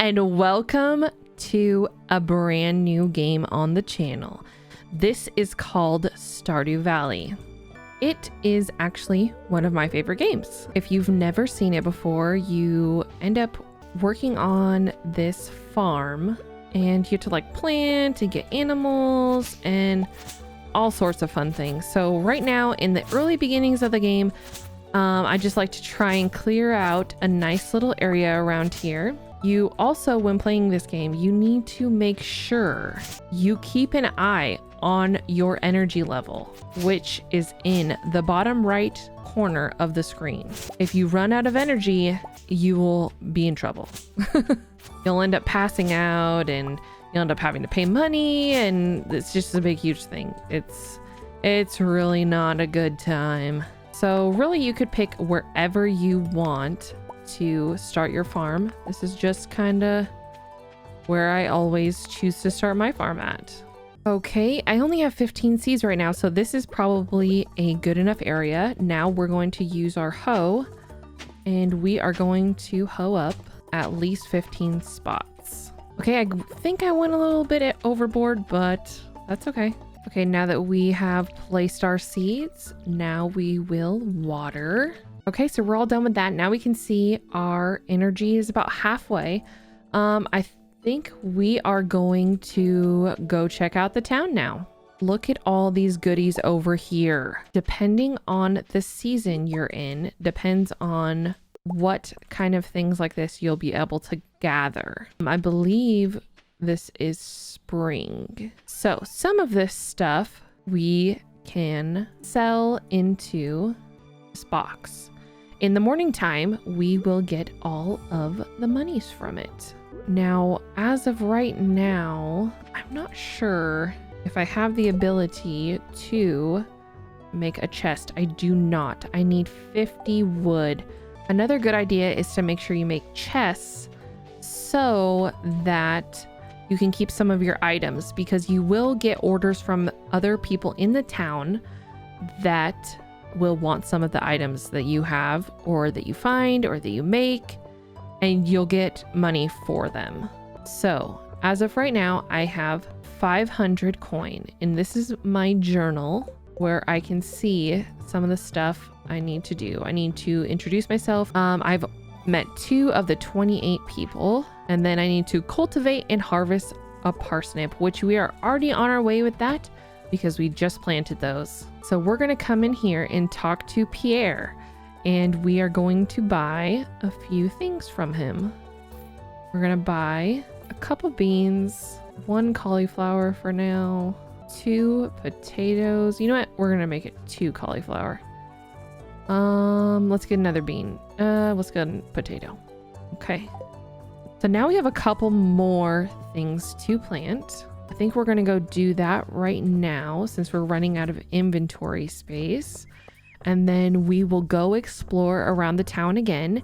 and welcome to a brand new game on the channel. This is called Stardew Valley. It is actually one of my favorite games. If you've never seen it before, you end up working on this farm and you have to like plant and get animals and all sorts of fun things. So right now in the early beginnings of the game, I just like to try and clear out a nice little area around here. You also, when playing this game, you need to make sure you keep an eye on your energy level, which is in the bottom right corner of the screen. If you run out of energy, you will be in trouble. You'll end up passing out and you'll end up having to pay money, and it's just a big, huge thing. It's really not a good time. So really you could pick wherever you want to start your farm. This is just kind of where I always choose to start my farm at. Okay, I only have 15 seeds right now, so this is probably a good enough area. Now we're going to use our hoe and we are going to hoe up at least 15 spots. Okay, I think I went a little bit overboard, but that's okay. Okay, now that we have placed our seeds, now we will water. Okay, so we're all done with that. Now we can see our energy is about halfway. I think we are going to go check out the town now. Look at all these goodies over here. Depending on the season you're in, depends on what kind of things like this you'll be able to gather. I believe this is spring. So some of this stuff we can sell into this box. In the morning time, we will get all of the monies from it. Now, as of right now, I'm not sure if I have the ability to make a chest. I do not. I need 50 wood. Another good idea is to make sure you make chests so that you can keep some of your items, because you will get orders from other people in the town that will want some of the items that you have or that you find or that you make, and you'll get money for them. So as of right now, I have 500 coin, and this is my journal where I can see some of the stuff I need to do. I need to introduce myself. I've met 2 of the 28 people, and then I need to cultivate and harvest a parsnip, which we are already on our way with that because we just planted those. So we're going to come in here and talk to Pierre, and we are going to buy a few things from him. We're going to buy a couple beans, 1 cauliflower for now, 2 potatoes. You know what? We're going to make it 2 cauliflower. Let's get another bean. Let's get a potato. Okay. So now we have a couple more things to plant. I think we're going to go do that right now since we're running out of inventory space. And then we will go explore around the town again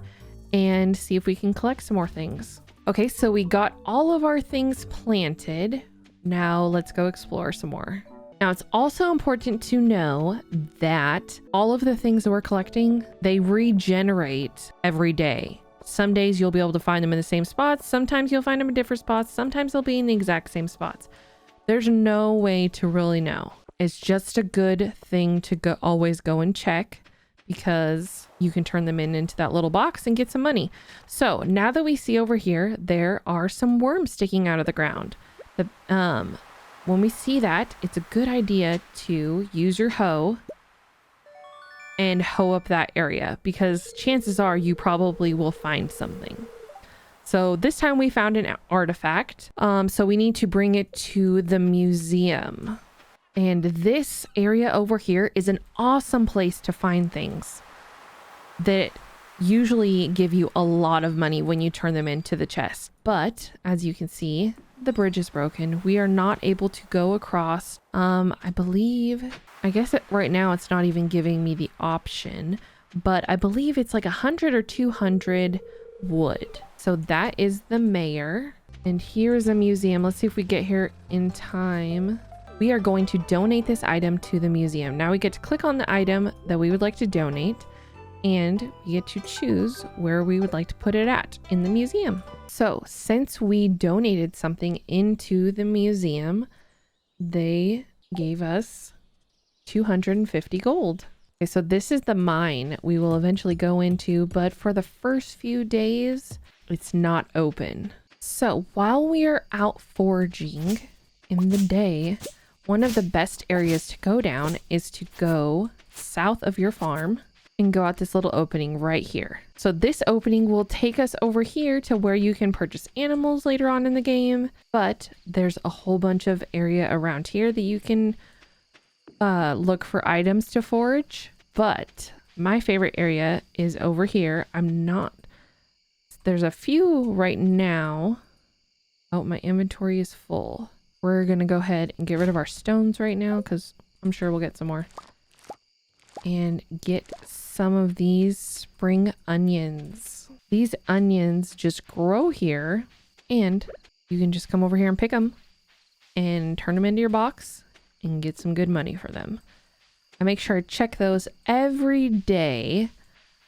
and see if we can collect some more things. Okay, so we got all of our things planted. Now let's go explore some more. Now it's also important to know that all of the things that we're collecting, they regenerate every day. Some days you'll be able to find them in the same spots. Sometimes you'll find them in different spots. Sometimes they'll be in the exact same spots. There's no way to really know. It's just a good thing to always go and check, because you can turn them into that little box and get some money. So now that we see over here, there are some worms sticking out of the ground. When we see that, it's a good idea to use your hoe and hoe up that area, because chances are you probably will find something. So this time we found an artifact. So we need to bring it to the museum. And this area over here is an awesome place to find things that usually give you a lot of money when you turn them into the chest. But as you can see, the bridge is broken. We are not able to go across. I guess right now it's not even giving me the option, but I believe it's like 100 or 200 wood. So that is the mayor. And here's a museum. Let's see if we get here in time. We are going to donate this item to the museum. Now we get to click on the item that we would like to donate, and we get to choose where we would like to put it at in the museum. So since we donated something into the museum, they gave us 250 gold. Okay, so this is the mine we will eventually go into, but for the first few days, it's not open. So while we are out foraging in the day, one of the best areas to go down is to go south of your farm and go out this little opening right here. So this opening will take us over here to where you can purchase animals later on in the game, but there's a whole bunch of area around here that you can look for items to forage. But my favorite area is over here. There's a few right now. Oh, my inventory is full. We're gonna go ahead and get rid of our stones right now because I'm sure we'll get some more. And get some of these spring onions. These onions just grow here and you can just come over here and pick them and turn them into your box and get some good money for them. I make sure I check those every day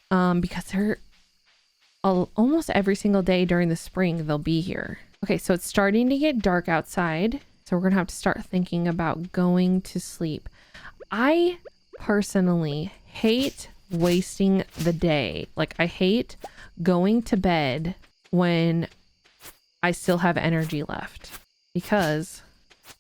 because they're almost every single day during the spring they'll be here. Okay, so it's starting to get dark outside, so we're gonna have to start thinking about going to sleep. I personally hate wasting the day. Like, I hate going to bed when I still have energy left, because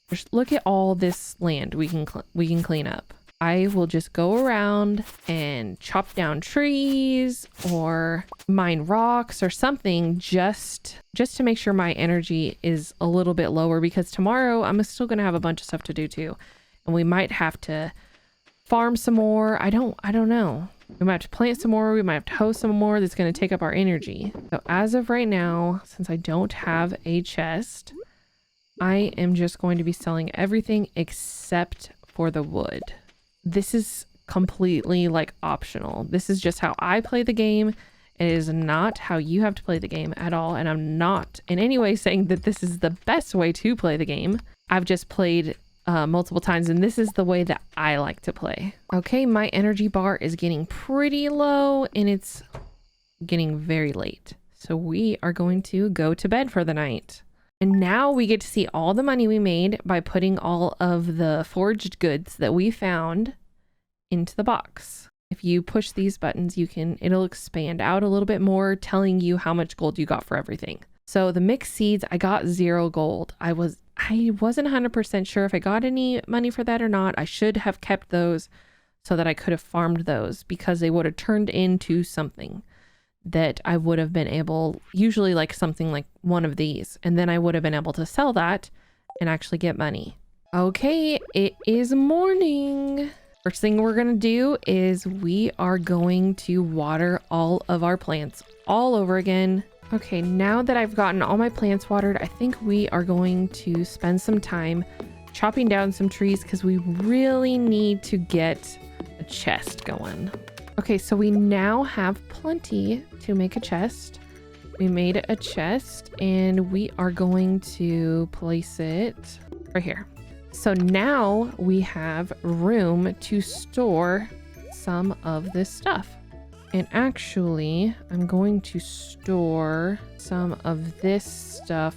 just look at all this land we can clean up. I will just go around and chop down trees or mine rocks or something just to make sure my energy is a little bit lower, because tomorrow I'm still going to have a bunch of stuff to do too. And we might have to farm some more. I don't know. We might have to plant some more. We might have to hoe some more. That's going to take up our energy. So as of right now, since I don't have a chest, I am just going to be selling everything except for the wood. This is completely like optional. This is just how I play the game. It is not how you have to play the game at all. And I'm not in any way saying that this is the best way to play the game. I've just played multiple times and this is the way that I like to play. Okay, my energy bar is getting pretty low and it's getting very late. So we are going to go to bed for the night. And now we get to see all the money we made by putting all of the foraged goods that we found into the box. If you push these buttons, it'll expand out a little bit more, telling you how much gold you got for everything. So the mixed seeds, I got 0 gold. I wasn't 100% sure if I got any money for that or not. I should have kept those so that I could have farmed those, because they would have turned into something that I would have been able, usually like something like one of these, and then I would have been able to sell that and actually get money. Okay, it is morning. First thing we're gonna do is we are going to water all of our plants all over again. Okay, now that I've gotten all my plants watered, I think we are going to spend some time chopping down some trees because we really need to get a chest going. Okay, so we now have plenty to make a chest. We made a chest and we are going to place it right here. So now we have room to store some of this stuff. And actually, I'm going to store some of this stuff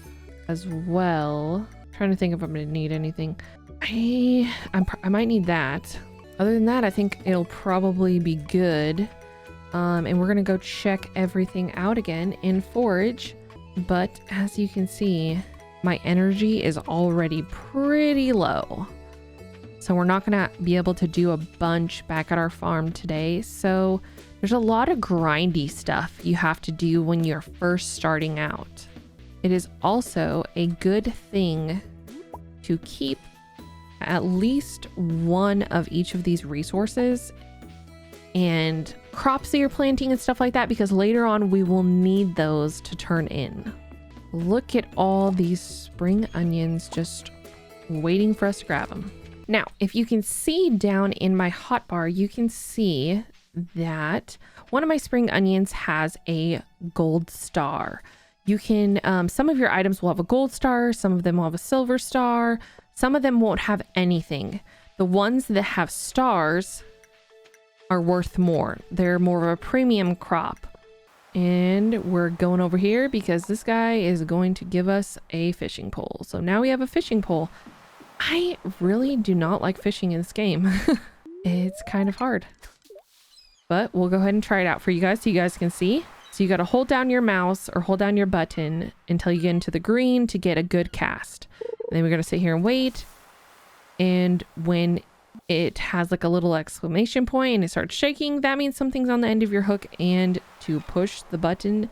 as well. I'm trying to think if I'm going to need anything. I might need that. Other than that, I think it'll probably be good. And we're going to go check everything out again in forage. But as you can see, my energy is already pretty low. So we're not going to be able to do a bunch back at our farm today. So there's a lot of grindy stuff you have to do when you're first starting out. It is also a good thing to keep at least one of each of these resources and crops that you're planting and stuff like that, because later on we will need those to turn in. Look at all these spring onions just waiting for us to grab them. Now, if you can see down in my hotbar, you can see that one of my spring onions has a gold star. You can, some of your items will have a gold star, some of them will have a silver star, some of them won't have anything. The ones that have stars are worth more. They're more of a premium crop. And we're going over here because this guy is going to give us a fishing pole. So now we have a fishing pole. I really do not like fishing in this game. It's kind of hard. But we'll go ahead and try it out for you guys so you guys can see. So you got to hold down your mouse or hold down your button until you get into the green to get a good cast. And then we're going to sit here and wait. And when it has like a little exclamation point and it starts shaking, that means something's on the end of your hook, and to push the button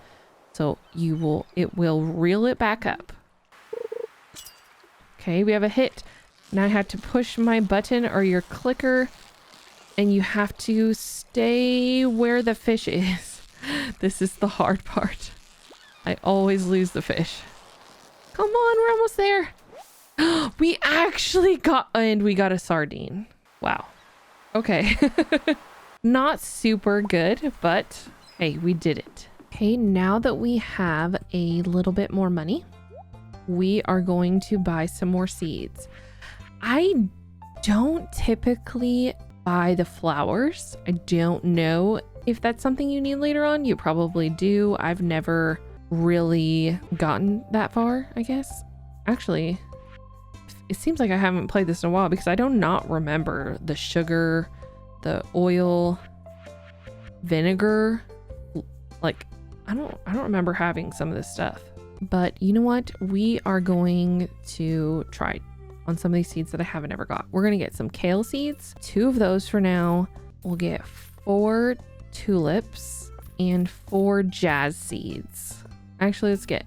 so it will reel it back up. Okay, we have a hit. Now I have to push my button or your clicker, and you have to stay where the fish is. This is the hard part. I always lose the fish. Come on, we're almost there. We actually got a sardine. Wow. Okay. Not super good, but hey, we did it. Okay, now that we have a little bit more money, we are going to buy some more seeds. I don't typically buy the flowers. I don't know if that's something you need later on. You probably do. I've never really gotten that far, I guess. Actually, it seems like I haven't played this in a while because I do not remember the sugar, the oil, vinegar. Like, I don't remember having some of this stuff. But you know what? We are going to try on some of these seeds that I haven't ever got. We're going to get some kale seeds, 2 of those for now. We'll get 4 tulips and 4 jazz seeds. Actually, let's get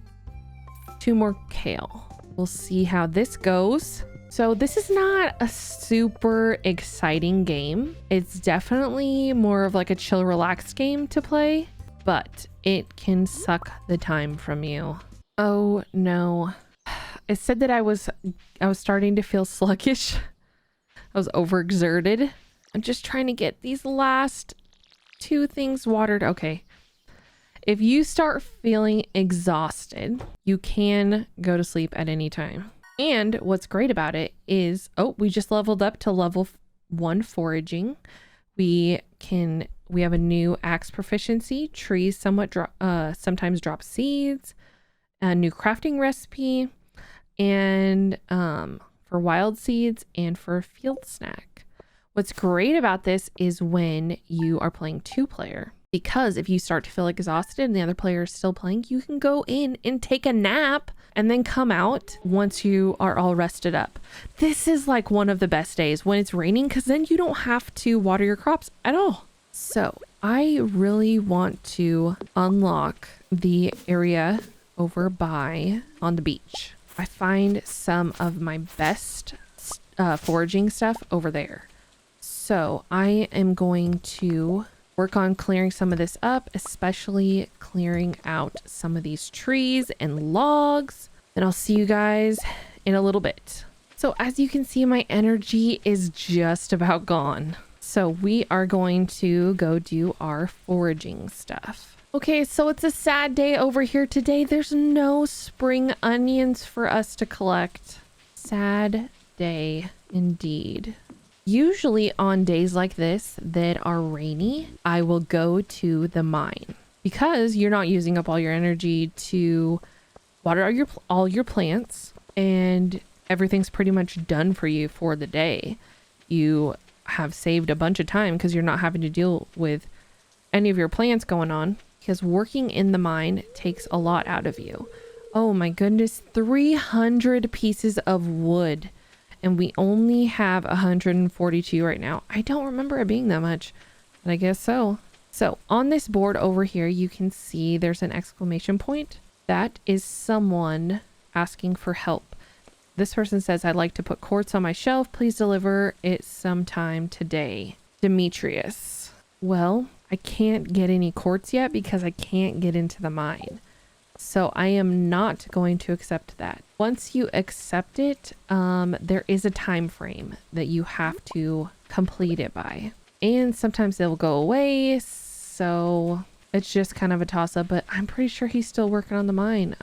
2 more kale. We'll see how this goes. So this is not a super exciting game. It's definitely more of like a chill, relaxed game to play, but it can suck the time from you. Oh no. It said that I was starting to feel sluggish. I was overexerted. I'm just trying to get these last 2 things watered. Okay. If you start feeling exhausted, you can go to sleep at any time. And what's great about it is, we just leveled up to level 1 foraging. We have a new axe proficiency. Trees sometimes drop seeds, a new crafting recipe, and for wild seeds and for a field snack. What's great about this is when you are playing 2-player. Because if you start to feel exhausted and the other player is still playing, you can go in and take a nap and then come out once you are all rested up. This is like one of the best days when it's raining, because then you don't have to water your crops at all. So I really want to unlock the area over on the beach. I find some of my best foraging stuff over there. So I am going to work on clearing some of this up, especially clearing out some of these trees and logs. And I'll see you guys in a little bit. So as you can see, my energy is just about gone. So we are going to go do our foraging stuff. Okay, so it's a sad day over here today. There's no spring onions for us to collect. Sad day indeed. Usually on days like this that are rainy, I will go to the mine because you're not using up all your energy to water all your plants, and everything's pretty much done for you for the day. You have saved a bunch of time because you're not having to deal with any of your plants going on, because working in the mine takes a lot out of you. Oh my goodness, 300 pieces of wood. And we only have 142 right now. I don't remember it being that much, but I guess so. So on this board over here, you can see there's an exclamation point. That is someone asking for help. This person says, I'd like to put quartz on my shelf. Please deliver it sometime today. Demetrius. Well, I can't get any quartz yet because I can't get into the mine. So I am not going to accept that. Once you accept it, there is a time frame that you have to complete it by. And sometimes they'll go away. So it's just kind of a toss up, but I'm pretty sure he's still working on the mine.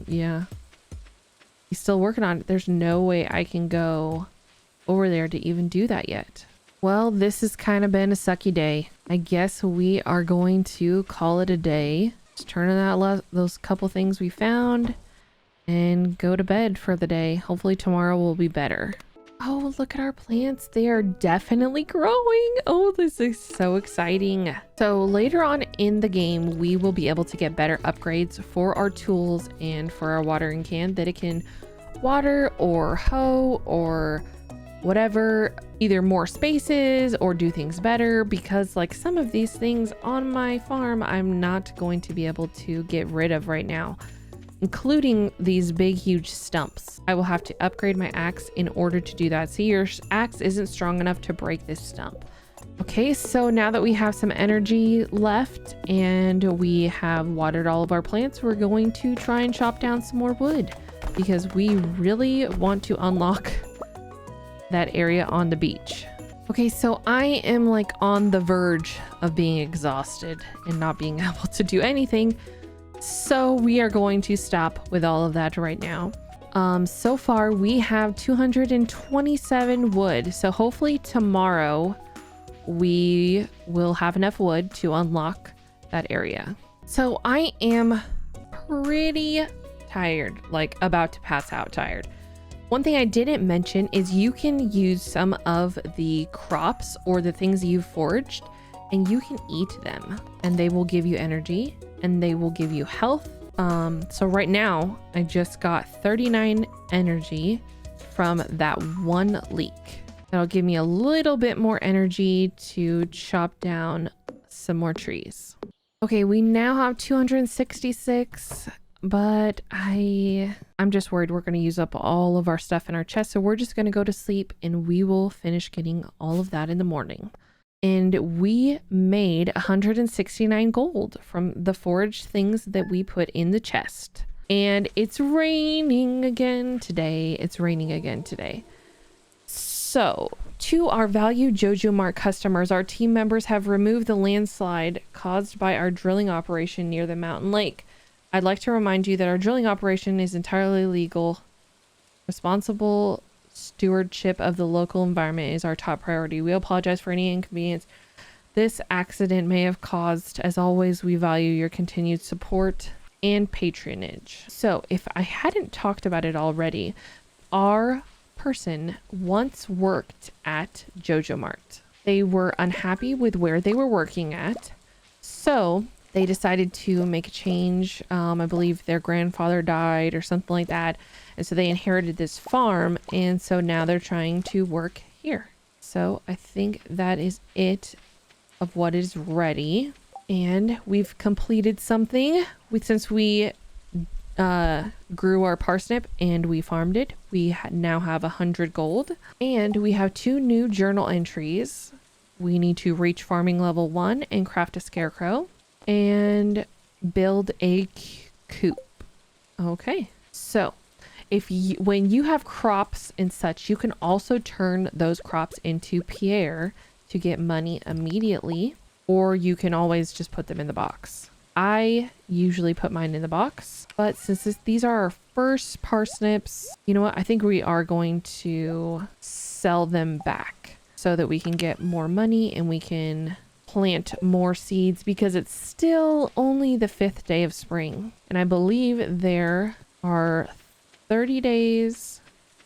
Yeah. He's still working on it. There's no way I can go over there to even do that yet. Well, this has kind of been a sucky day. I guess we are going to call it a day. Just turn in those couple things we found and go to bed for the day. Hopefully tomorrow will be better. Oh, look at our plants. They are definitely growing. Oh, this is so exciting. So later on in the game, we will be able to get better upgrades for our tools and for our watering can that it can water or hoe or whatever, either more spaces or do things better, because like some of these things on my farm, I'm not going to be able to get rid of right now, including these big, huge stumps. I will have to upgrade my axe in order to do that. See, your axe isn't strong enough to break this stump. Okay, so now that we have some energy left and we have watered all of our plants, we're going to try and chop down some more wood because we really want to unlock that area on the beach. Okay, so I am like on the verge of being exhausted and not being able to do anything. So we are going to stop with all of that right now. So far we have 227 wood. So hopefully tomorrow we will have enough wood to unlock that area. So I am pretty tired, like about to pass out tired. One thing I didn't mention is you can use some of the crops or the things you've foraged and you can eat them and they will give you energy and they will give you health. So right now I just got 39 energy from that one leek. That'll give me a little bit more energy to chop down some more trees. Okay, we now have 266. But I'm just worried we're going to use up all of our stuff in our chest. So we're just going to go to sleep and we will finish getting all of that in the morning. And we made 169 gold from the foraged things that we put in the chest. And it's raining again today. So to our valued Jojo Mart customers, our team members have removed the landslide caused by our drilling operation near the mountain lake. I'd like to remind you that our drilling operation is entirely legal. Responsible stewardship of the local environment is our top priority. We apologize for any inconvenience this accident may have caused. As always, we value your continued support and patronage. So if I hadn't talked about it already, our person once worked at Jojo Mart. They were unhappy with where they were working at. So they decided to make a change. I believe their grandfather died or something like that. And so they inherited this farm. And so now they're trying to work here. So I think that is it of what is ready. And we've completed something. Since we grew our parsnip and we farmed it, we now have 100 gold. And we have 2 new journal entries. We need to reach farming level 1 and craft a scarecrow. And build a coop. Okay, so when you have crops and such, you can also turn those crops into Pierre to get money immediately, or you can always just put them in the box. I usually put mine in the box, but since these are our first parsnips, you know what? I think we are going to sell them back so that we can get more money and we can plant more seeds, because it's still only the 5th day of spring and I believe there are 30 days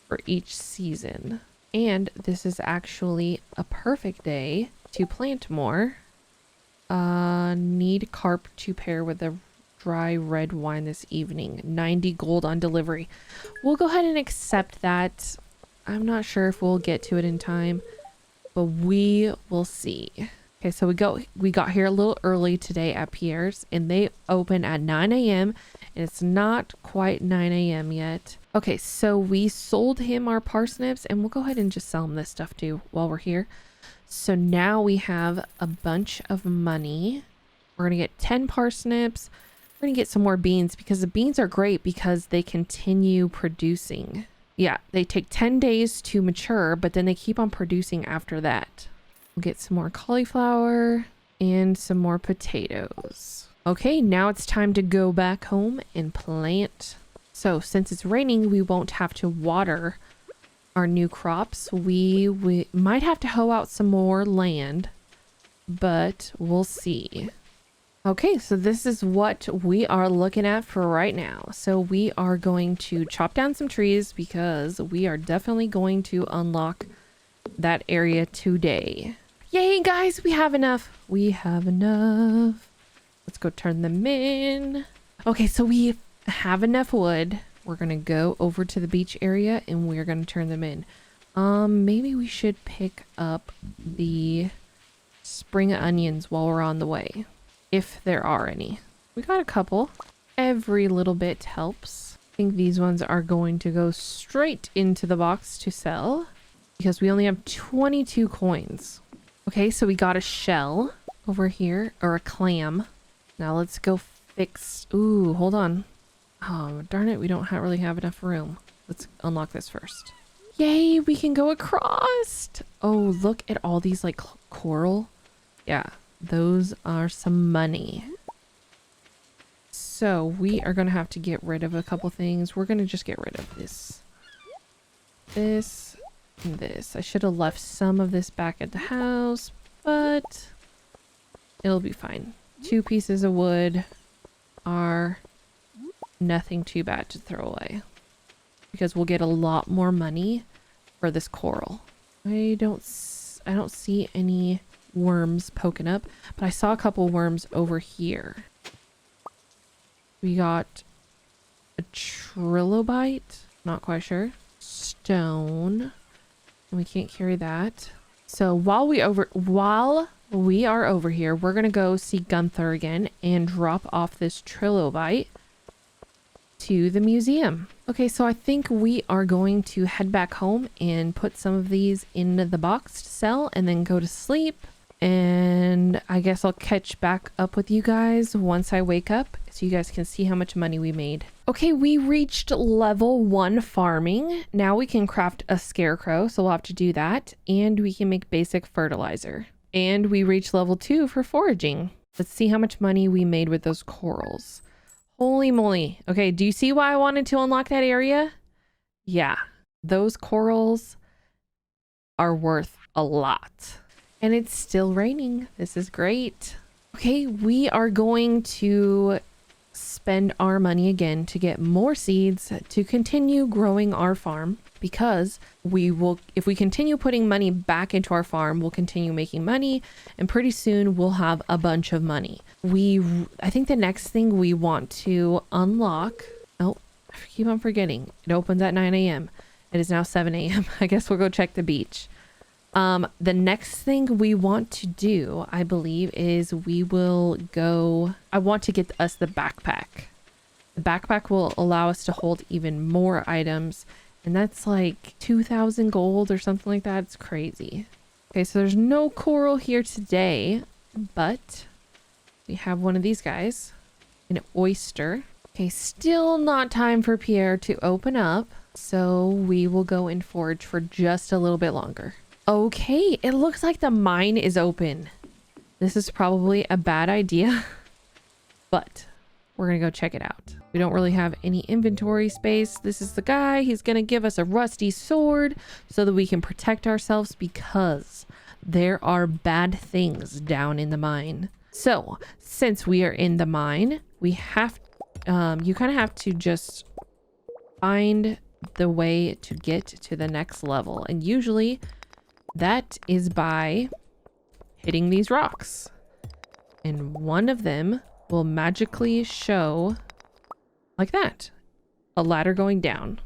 for each season, and this is actually a perfect day to plant more. Need carp to pair with a dry red wine this evening. 90 gold on delivery. We'll go ahead and accept that. I'm not sure if we'll get to it in time, but we will see. Okay, so we got here a little early today at Pierre's, and they open at 9 a.m. and it's not quite 9 a.m. yet. Okay, so we sold him our parsnips, and we'll go ahead and just sell him this stuff too while we're here. So now we have a bunch of money. We're gonna get 10 parsnips. We're gonna get some more beans, because the beans are great because they continue producing. Yeah, they take 10 days to mature, but then they keep on producing after that. We'll get some more cauliflower and some more potatoes. Okay, now it's time to go back home and plant. So since it's raining, we won't have to water our new crops. We might have to hoe out some more land, but we'll see. Okay, so this is what we are looking at for right now. So we are going to chop down some trees because we are definitely going to unlock that area today. Yay, guys, we have enough. We have enough. Let's go turn them in. Okay, so we have enough wood. We're going to go over to the beach area and we're going to turn them in. Maybe we should pick up the spring onions while we're on the way. If there are any. We got a couple. Every little bit helps. I think these ones are going to go straight into the box to sell because we only have 22 coins. Okay, so we got a shell over here, or a clam. Now let's go fix... Ooh, hold on. Oh, darn it, we don't really have enough room. Let's unlock this first. Yay, we can go across! Oh, look at all these, like, coral. Yeah. Those are some money. So we are going to have to get rid of a couple things. We're going to just get rid of this. This and this. I should have left some of this back at the house, but it'll be fine. 2 pieces of wood are nothing too bad to throw away because we'll get a lot more money for this coral. I don't see any worms poking up, but I saw a couple worms over here. We got a trilobite, not quite sure, stone, and we can't carry that. So while we are over here, we're gonna go see Gunther again and drop off this trilobite to the museum. Okay, so I think we are going to head back home and put some of these in the box to sell and then go to sleep. And I guess I'll catch back up with you guys once I wake up so you guys can see how much money we made. Okay, we reached level 1 farming. Now we can craft a scarecrow, so we'll have to do that. And we can make basic fertilizer. And we reached level 2 for foraging. Let's see how much money we made with those corals. Holy moly. Okay, do you see why I wanted to unlock that area? Yeah, those corals are worth a lot. And it's still raining. This is great. Okay, we are going to spend our money again to get more seeds to continue growing our farm, because if we continue putting money back into our farm, we'll continue making money, and pretty soon we'll have a bunch of money. I think the next thing we want to unlock... Oh, I keep on forgetting. It opens at 9 a.m. It is now 7 a.m. I guess we'll go check the beach. The next thing we want to do, I believe, is I want to get us the backpack. The backpack will allow us to hold even more items, and that's like 2,000 gold or something like that. It's crazy. Okay, so there's no coral here today, but we have one of these guys, an oyster. Okay, still not time for Pierre to open up, so we will go and forage for just a little bit longer. Okay, it looks like the mine is open. This is probably a bad idea, but we're gonna go check it out. We don't really have any inventory space. This is the guy. He's gonna give us a rusty sword so that we can protect ourselves, because there are bad things down in the mine. So since we are in the mine, we have you kind of have to just find the way to get to the next level, and usually that is by hitting these rocks, and one of them will magically show like that, a ladder going down.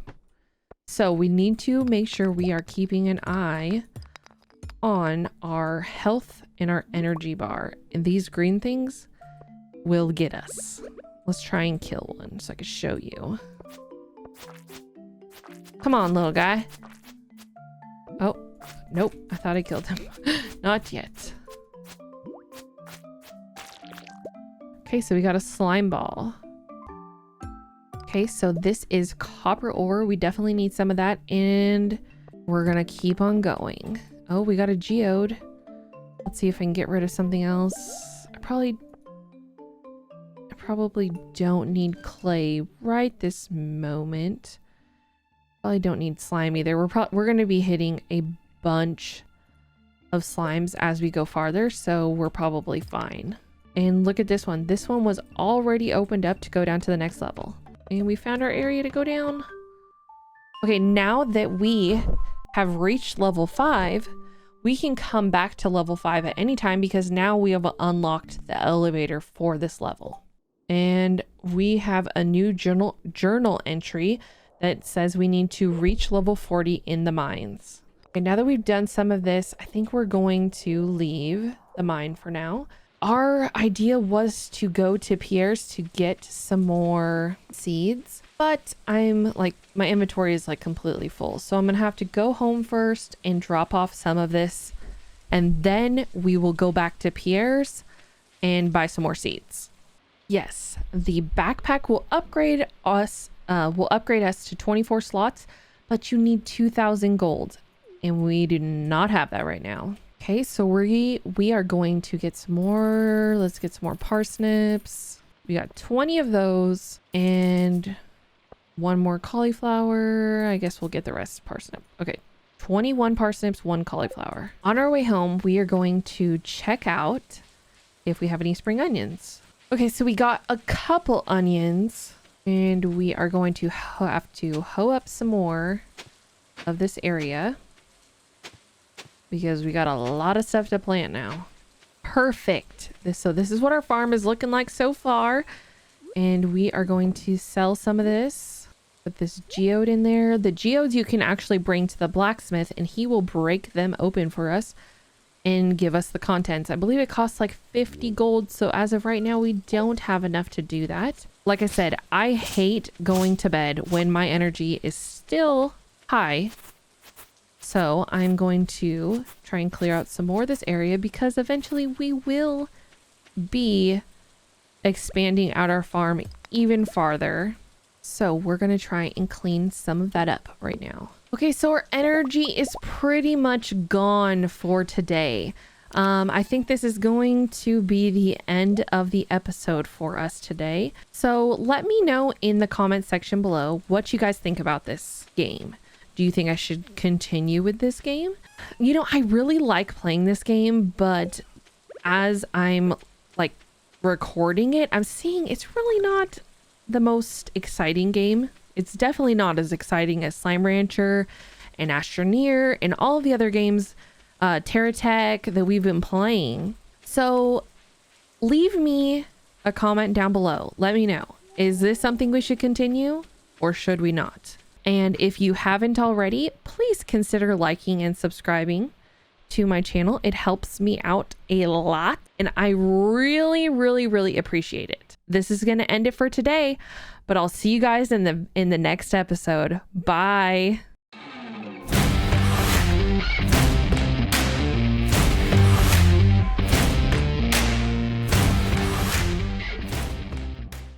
So we need to make sure we are keeping an eye on our health and our energy bar, and these green things will get us. Let's try and kill one so I can show you. Come on, little guy. Oh, nope. I thought I killed him. Not yet. Okay, so we got a slime ball. Okay, so this is copper ore. We definitely need some of that, and we're gonna keep on going. Oh, we got a geode. Let's see if I can get rid of something else. I probably don't need clay right this moment. Probably don't need slime either. We're going to be hitting a bunch of slimes as we go farther, so we're probably fine. And look at this one. This one was already opened up to go down to the next level. And we found our area to go down. Okay, now that we have reached level 5, we can come back to level 5 at any time because now we have unlocked the elevator for this level. And we have a new journal entry that says we need to reach level 40 in the mines. Okay, now that we've done some of this, I think we're going to leave the mine for now. Our idea was to go to Pierre's to get some more seeds, but I'm like, my inventory is like completely full. So I'm gonna have to go home first and drop off some of this, and then we will go back to Pierre's and buy some more seeds. Yes, the backpack will upgrade us to 24 slots, but you need 2,000 gold, and we do not have that right now. Okay, so we are going to get some more. Let's get some more parsnips. We got 20 of those and one more cauliflower. I guess we'll get the rest parsnip. Okay, 21 parsnips, 1 cauliflower. On our way home, we are going to check out if we have any spring onions. Okay, so we got a couple onions, and we are going to have to hoe up some more of this area, because we got a lot of stuff to plant now. Perfect. So this is what our farm is looking like so far. And we are going to sell some of this. Put this geode in there. The geodes you can actually bring to the blacksmith and he will break them open for us and give us the contents. I believe it costs like 50 gold. So as of right now, we don't have enough to do that. Like I said, I hate going to bed when my energy is still high. So I'm going to try and clear out some more of this area because eventually we will be expanding out our farm even farther. So we're going to try and clean some of that up right now. Okay, so our energy is pretty much gone for today. I think this is going to be the end of the episode for us today. So let me know in the comment section below what you guys think about this game. Do you think I should continue with this game? You know, I really like playing this game, but as I'm like recording it, I'm seeing it's really not the most exciting game. It's definitely not as exciting as Slime Rancher and Astroneer and all of the other games, Terratech, that we've been playing. So leave me a comment down below. Let me know. Is this something we should continue or should we not? And if you haven't already, please consider liking and subscribing to my channel. It helps me out a lot and I really, really, really appreciate it. This is going to end it for today, but I'll see you guys in the next episode. Bye.